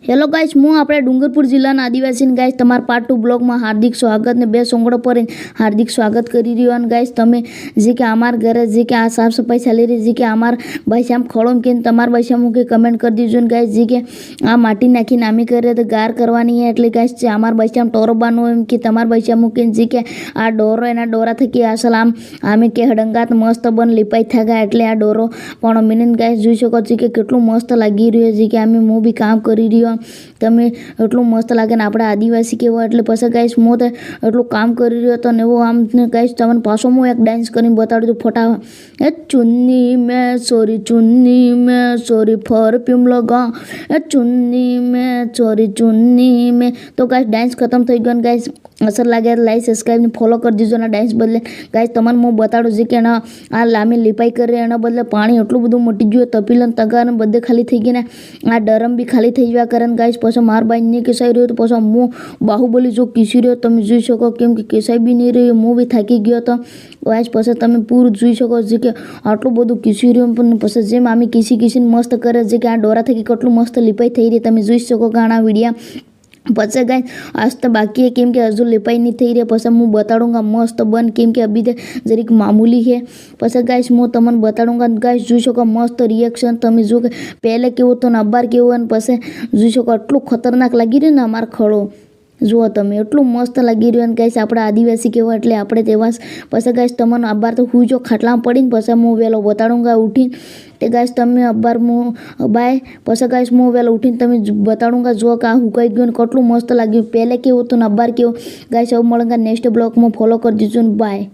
Hello guys, હું આપણે ડુંગરપુર જિલ્લાના આદિવાસી ગાઈસ તમારા પાર્ટ 2 બ્લોગમાં હાર્દિક સ્વાગત ને 2 સોંગડો પર હાર્દિક સ્વાગત કરી રહ્યો. અને ગાઈસ તમે જે કે અમારા ઘરે જે કે આ સાફ સફાઈ ચાલી રહી, જે કે અમારા ભાઈસામ ખોળોમ કે તમારા ભાઈસામ મૂકે કમેન્ટ કરી દીજો. ને ગાઈસ જે કે આ માટી નાખીને આમી કરે તો ગાર કરવાની है એટલે ગાઈસ છે અમારા ભાઈસામ ટોરોબાનો એમ કે તમારા ભાઈસામ મૂકે જે કે આ ડોરો એના ડોરા થકી આ સલામ આમે કે હડંગાત મસ્ત બન લીપાઈ થાગા એટલે આ ડોરો પણ મિનન ગાઈસ જોઈ શકો છો કે કેટલું મસ્ત લાગી રહ્યું છે કે અમે હું બી કામ કરી રહ્યો. તમે એટલું મસ્ત લાગે ને આપણે આદિવાસી કેવા એટલે પછી ગાઈસ હું તો એટલું કામ કરી રહ્યો હતો ને એવો આમ ગાઈસ તમને પાછો હું એક ડાન્સ કરીને બતાડું તો ફટાવા એ ચુન્ની મેં સોરી પરફ્યુમ લગા એ ચુન્ની મેં તો ગાઈસ ડાન્સ ખતમ થઈ ગયો. ને ગાઈસ અસર લાગે લાઈક સબસ્ક્રાઈબ ને ફોલો કરી દીજો. અને ડાન્સ બદલે ગાઈસ તમને હું બતાડું જે કે આ લાંબી લીપાઈ કરે એના બદલે પાણી એટલું બધું મટી ગયું તપીલન તગાર બધે ખાલી થઈ ગયા ને આ ડરમ બી ખાલી થઈ ગયા કરે. ગાઈસ પછી મારા ભાઈ નહીં કેસાઈ રહ્યો તો પછી હું બાહુબલી જો કીસી રહ્યો તમે જોઈ શકો કેમ કે કેસાઈ બી નહીં રહ્યો હું બી થાકી ગયો હતો. ગાઈસ પછી તમે પૂરું જોઈ શકો જે કે આટલું બધું કીસી રહ્યું પણ પછી જેમ આમી કીસીને મસ્ત કરે જે કે આ ડોરા થકી કેટલું મસ્ત લીપાઈ થઈ રહી તમે જોઈ શકો ઘણા વિડીયા. પછી ગાઈસ આજ તો બાકી કેમ કે હજુ લીપાઈ નહીં થઈ રહી પછી હું બતાડુંગા મસ્ત બન કેમ કે અભી તો જરીક મામૂલી છે. પછી ગાઈસ હું તમને બતાડુંગા. ગાઈસ જોઈ શકો મસ્ત રિએક્શન તમે જો કે પહેલે કેવું તો ને અબાર કેવું અને પછી જોઈ શકો આટલું ખતરનાક લાગી રહ્યું ને અમારા ખડો જુઓ તમે એટલું મસ્ત લાગી રહ્યું. અને ગાઈસ આપણે આદિવાસી કેવા એટલે આપણે તેવા પછી ગાઈસ તમને અબાર તો હું જો ખાટલામાં પડીને પછી હું વહેલો બતાડુંગા ઉઠીને તે ગાઈસ તમે અબાર હું બાય પછી ગાઈસ હું વહેલો ઉઠીને તમે બતાડુંગા જો કે આ હુકાઈ ગયું ને કેટલું મસ્ત લાગ્યું પહેલે કેવું હતું ને અબાર કેવું. ગાઈસ હવે મળેંગા નેક્સ્ટ બ્લોગમાં ફોલો કરી દીજો ને બાય.